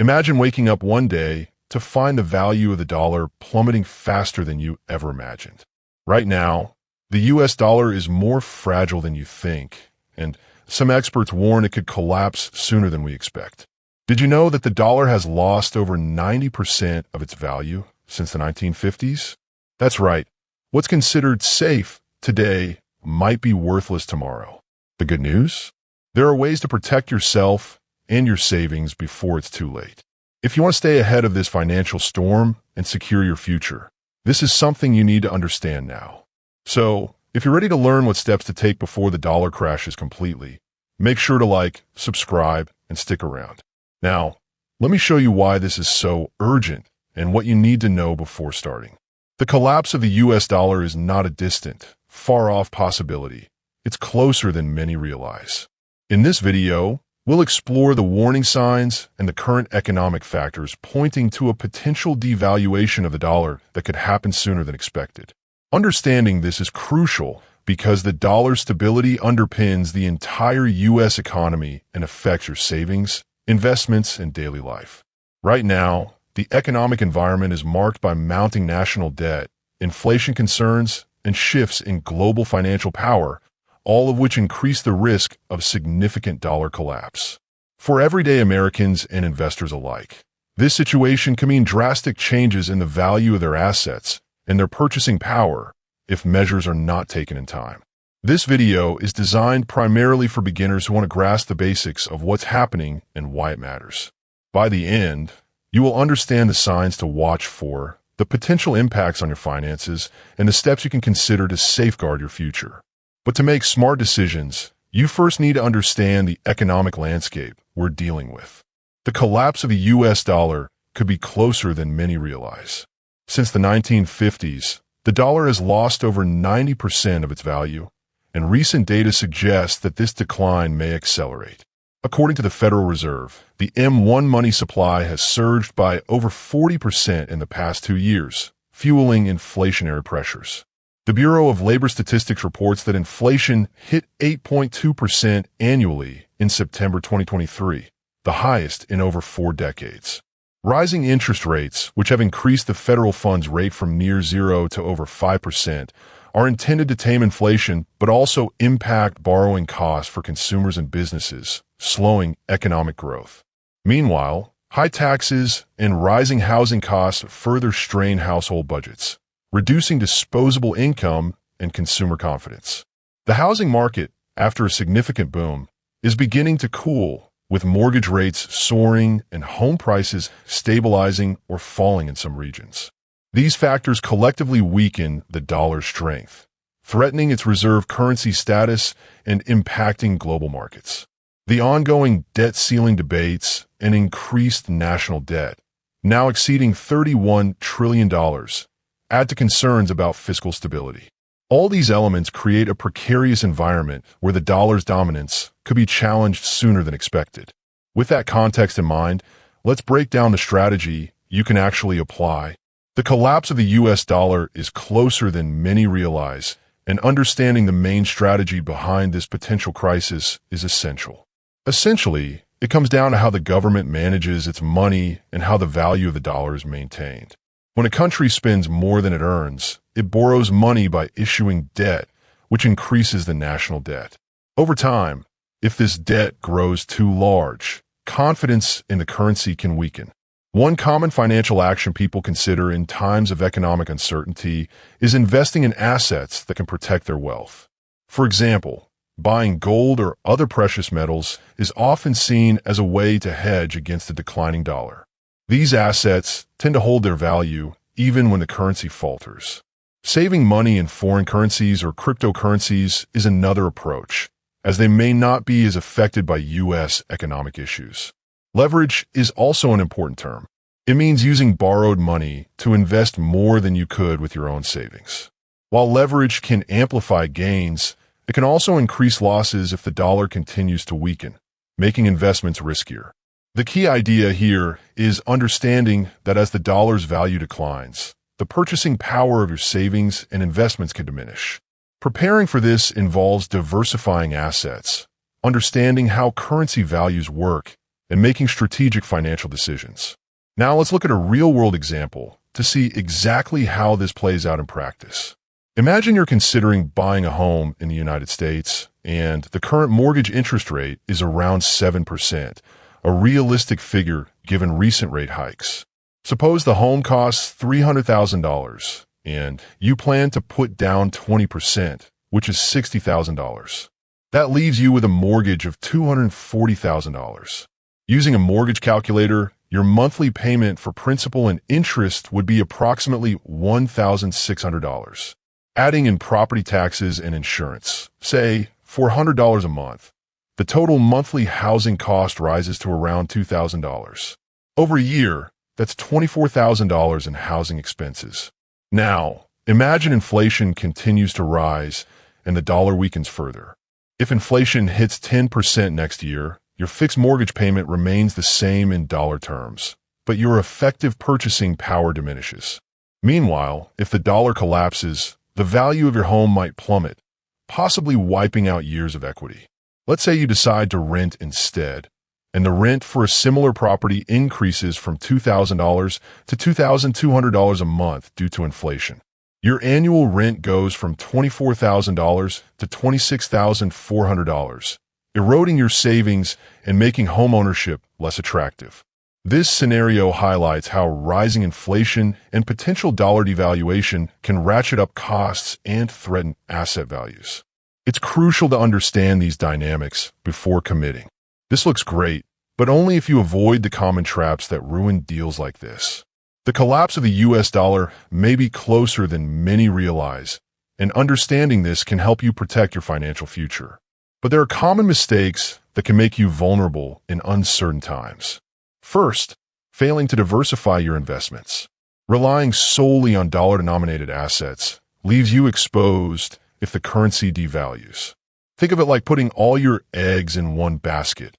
Imagine waking up one day to find the value of the dollar plummeting faster than you ever imagined. Right now, the US dollar is more fragile than you think, and some experts warn it could collapse sooner than we expect. Did you know that the dollar has lost over 90% of its value since the 1950s? That's right. What's considered safe today might be worthless tomorrow. The good news? There are ways to protect yourself and your savings before it's too late. If you want to stay ahead of this financial storm and secure your future, this is something you need to understand now. So, if you're ready to learn what steps to take before the dollar crashes completely, make sure to like, subscribe, and stick around. Now, let me show you why this is so urgent and what you need to know before starting. The collapse of the US dollar is not a distant, far-off possibility. It's closer than many realize. In this video, we'll explore the warning signs and the current economic factors pointing to a potential devaluation of the dollar that could happen sooner than expected. Understanding this is crucial because the dollar's stability underpins the entire U.S. economy and affects your savings, investments, and daily life. Right now, the economic environment is marked by mounting national debt, inflation concerns, and shifts in global financial power, all of which increase the risk of significant dollar collapse. For everyday Americans and investors alike, this situation can mean drastic changes in the value of their assets and their purchasing power if measures are not taken in time. This video is designed primarily for beginners who want to grasp the basics of what's happening and why it matters. By the end, you will understand the signs to watch for, the potential impacts on your finances, and the steps you can consider to safeguard your future. But to make smart decisions, you first need to understand the economic landscape we're dealing with. The collapse of the US dollar could be closer than many realize. Since the 1950s, the dollar has lost over 90% of its value, and recent data suggests that this decline may accelerate. According to the Federal Reserve, the M1 money supply has surged by over 40% in the past 2 years, fueling inflationary pressures. The Bureau of Labor Statistics reports that inflation hit 8.2% annually in September 2023, the highest in over 4 decades. Rising interest rates, which have increased the federal funds rate from near zero to over 5%, are intended to tame inflation but also impact borrowing costs for consumers and businesses, slowing economic growth. Meanwhile, high taxes and rising housing costs further strain household budgets, reducing disposable income and consumer confidence. The housing market, after a significant boom, is beginning to cool, with mortgage rates soaring and home prices stabilizing or falling in some regions. These factors collectively weaken the dollar's strength, threatening its reserve currency status and impacting global markets. The ongoing debt ceiling debates and increased national debt, now exceeding $31 trillion, add to concerns about fiscal stability. All these elements create a precarious environment where the dollar's dominance could be challenged sooner than expected. With that context in mind, let's break down the strategy you can actually apply. The collapse of the US dollar is closer than many realize, and understanding the main strategy behind this potential crisis is essential. Essentially, it comes down to how the government manages its money and how the value of the dollar is maintained. When a country spends more than it earns, it borrows money by issuing debt, which increases the national debt. Over time, if this debt grows too large, confidence in the currency can weaken. One common financial action people consider in times of economic uncertainty is investing in assets that can protect their wealth. For example, buying gold or other precious metals is often seen as a way to hedge against a declining dollar. These assets tend to hold their value even when the currency falters. Saving money in foreign currencies or cryptocurrencies is another approach, as they may not be as affected by U.S. economic issues. Leverage is also an important term. It means using borrowed money to invest more than you could with your own savings. While leverage can amplify gains, it can also increase losses if the dollar continues to weaken, making investments riskier. The key idea here is understanding that as the dollar's value declines, the purchasing power of your savings and investments can diminish. Preparing for this involves diversifying assets, understanding how currency values work, and making strategic financial decisions. Now let's look at a real-world example to see exactly how this plays out in practice. Imagine you're considering buying a home in the United States, and the current mortgage interest rate is around 7%, a realistic figure given recent rate hikes. Suppose the home costs $300,000, and you plan to put down 20%, which is $60,000. That leaves you with a mortgage of $240,000. Using a mortgage calculator, your monthly payment for principal and interest would be approximately $1,600. Adding in property taxes and insurance, say $400 a month, the total monthly housing cost rises to around $2,000. Over a year, that's $24,000 in housing expenses. Now, imagine inflation continues to rise and the dollar weakens further. If inflation hits 10% next year, your fixed mortgage payment remains the same in dollar terms, but your effective purchasing power diminishes. Meanwhile, if the dollar collapses, the value of your home might plummet, possibly wiping out years of equity. Let's say you decide to rent instead, and the rent for a similar property increases from $2,000 to $2,200 a month due to inflation. Your annual rent goes from $24,000 to $26,400, eroding your savings and making homeownership less attractive. This scenario highlights how rising inflation and potential dollar devaluation can ratchet up costs and threaten asset values. It's crucial to understand these dynamics before committing. This looks great, but only if you avoid the common traps that ruin deals like this. The collapse of the US dollar may be closer than many realize, and understanding this can help you protect your financial future. But there are common mistakes that can make you vulnerable in uncertain times. First, failing to diversify your investments. Relying solely on dollar-denominated assets leaves you exposed if the currency devalues. Think of it like putting all your eggs in one basket.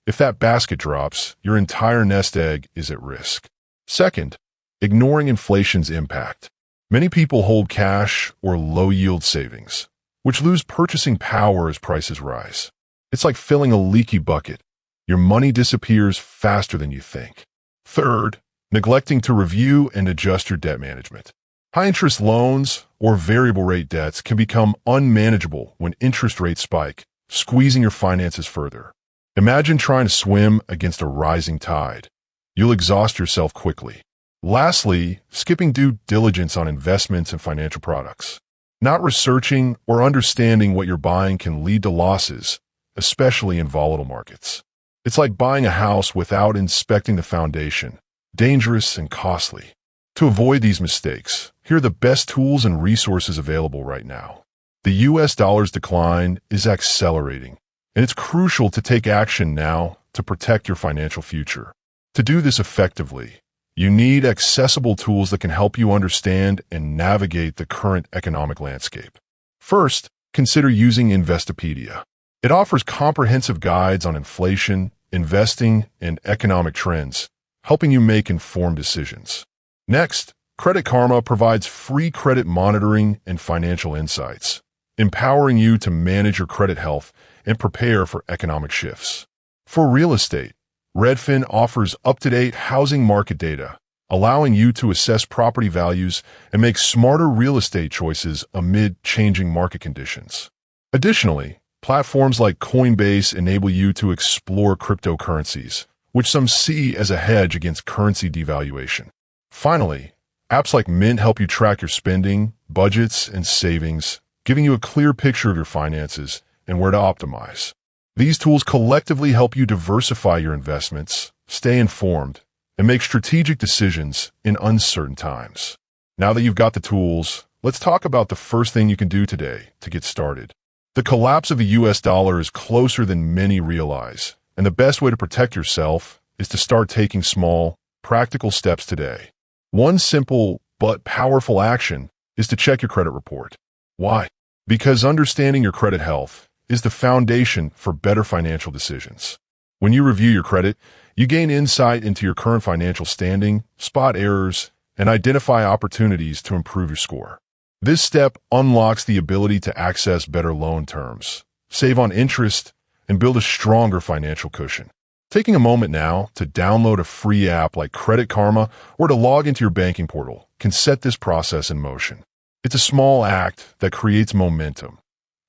If that basket drops, your entire nest egg is at risk. Second, ignoring inflation's impact. Many people hold cash or low-yield savings, which lose purchasing power as prices rise. It's like filling a leaky bucket. Your money disappears faster than you think. Third, neglecting to review and adjust your debt management. High-interest loans or variable-rate debts can become unmanageable when interest rates spike, squeezing your finances further. Imagine trying to swim against a rising tide. You'll exhaust yourself quickly. Lastly, skipping due diligence on investments and financial products. Not researching or understanding what you're buying can lead to losses, especially in volatile markets. It's like buying a house without inspecting the foundation, dangerous and costly. To avoid these mistakes, here are the best tools and resources available right now. The US dollar's decline is accelerating, and it's crucial to take action now to protect your financial future. To do this effectively, you need accessible tools that can help you understand and navigate the current economic landscape. First, consider using Investopedia. It offers comprehensive guides on inflation, investing, and economic trends, helping you make informed decisions. Next, Credit Karma provides free credit monitoring and financial insights, empowering you to manage your credit health and prepare for economic shifts. For real estate, Redfin offers up-to-date housing market data, allowing you to assess property values and make smarter real estate choices amid changing market conditions. Additionally, platforms like Coinbase enable you to explore cryptocurrencies, which some see as a hedge against currency devaluation. Finally, apps like Mint help you track your spending, budgets, and savings, giving you a clear picture of your finances and where to optimize. These tools collectively help you diversify your investments, stay informed, and make strategic decisions in uncertain times. Now that you've got the tools, let's talk about the first thing you can do today to get started. The collapse of the US dollar is closer than many realize, and the best way to protect yourself is to start taking small, practical steps today. One simple but powerful action is to check your credit report. Why? Because understanding your credit health is the foundation for better financial decisions. When you review your credit, you gain insight into your current financial standing, spot errors, and identify opportunities to improve your score. This step unlocks the ability to access better loan terms, save on interest, and build a stronger financial cushion. Taking a moment now to download a free app like Credit Karma or to log into your banking portal can set this process in motion. It's a small act that creates momentum.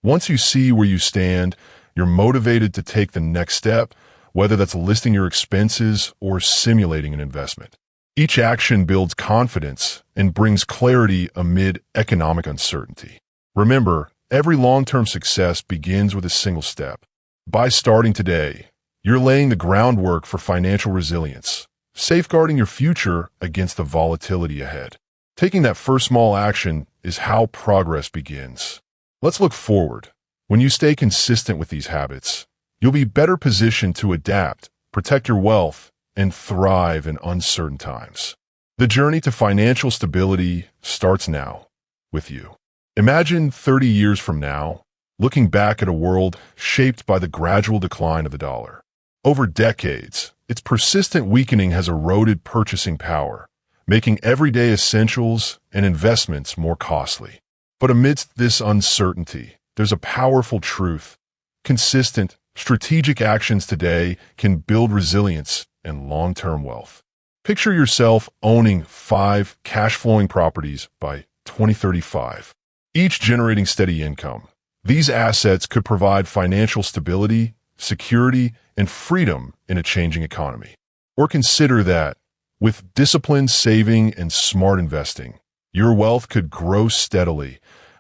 Once you see where you stand, you're motivated to take the next step, whether that's listing your expenses or simulating an investment. Each action builds confidence and brings clarity amid economic uncertainty. Remember, every long-term success begins with a single step. By starting today, you're laying the groundwork for financial resilience, safeguarding your future against the volatility ahead. Taking that first small action is how progress begins. Let's look forward. When you stay consistent with these habits, you'll be better positioned to adapt, protect your wealth, and thrive in uncertain times. The journey to financial stability starts now, with you. Imagine 30 years from now, looking back at a world shaped by the gradual decline of the dollar. Over decades, its persistent weakening has eroded purchasing power, making everyday essentials and investments more costly. But amidst this uncertainty, there's a powerful truth. Consistent, strategic actions today can build resilience and long-term wealth. Picture yourself owning 5 cash-flowing properties by 2035, each generating steady income. These assets could provide financial stability, security, and freedom in a changing economy. Or consider that, with disciplined saving and smart investing, your wealth could grow steadily,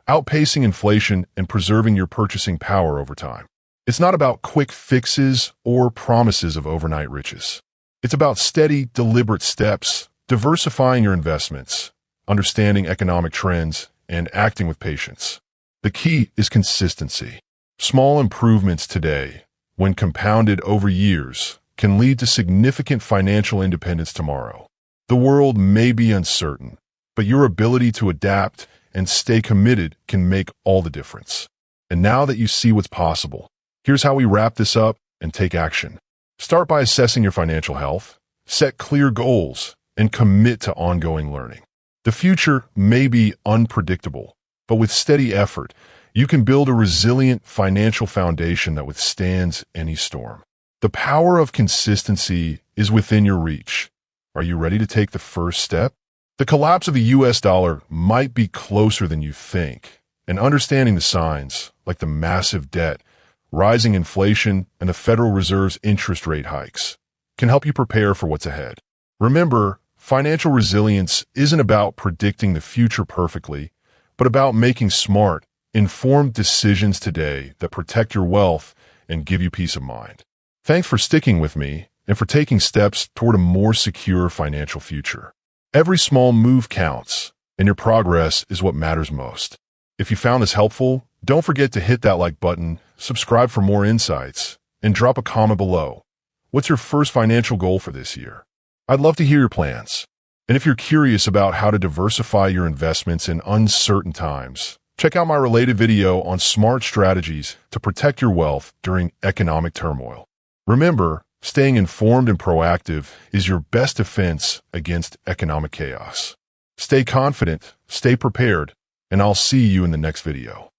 outpacing inflation and preserving your purchasing power over time. It's not about quick fixes or promises of overnight riches. It's about steady, deliberate steps, diversifying your investments, understanding economic trends, and acting with patience. The key is consistency. Small improvements today, when compounded over years, can lead to significant financial independence tomorrow. The world may be uncertain, but your ability to adapt and stay committed can make all the difference. And now that you see what's possible, here's how we wrap this up and take action. Start by assessing your financial health, set clear goals, and commit to ongoing learning. The future may be unpredictable, but with steady effort, you can build a resilient financial foundation that withstands any storm. The power of consistency is within your reach. Are you ready to take the first step? The collapse of the US dollar might be closer than you think, and understanding the signs, like the massive debt, rising inflation, and the Federal Reserve's interest rate hikes, can help you prepare for what's ahead. Remember, financial resilience isn't about predicting the future perfectly, but about making smart, informed decisions today that protect your wealth and give you peace of mind. Thanks for sticking with me and for taking steps toward a more secure financial future. Every small move counts, and your progress is what matters most. If you found this helpful, don't forget to hit that like button, subscribe for more insights, and drop a comment below. What's your first financial goal for this year? I'd love to hear your plans. And if you're curious about how to diversify your investments in uncertain times, check out my related video on smart strategies to protect your wealth during economic turmoil. Remember, staying informed and proactive is your best defense against economic chaos. Stay confident, stay prepared, and I'll see you in the next video.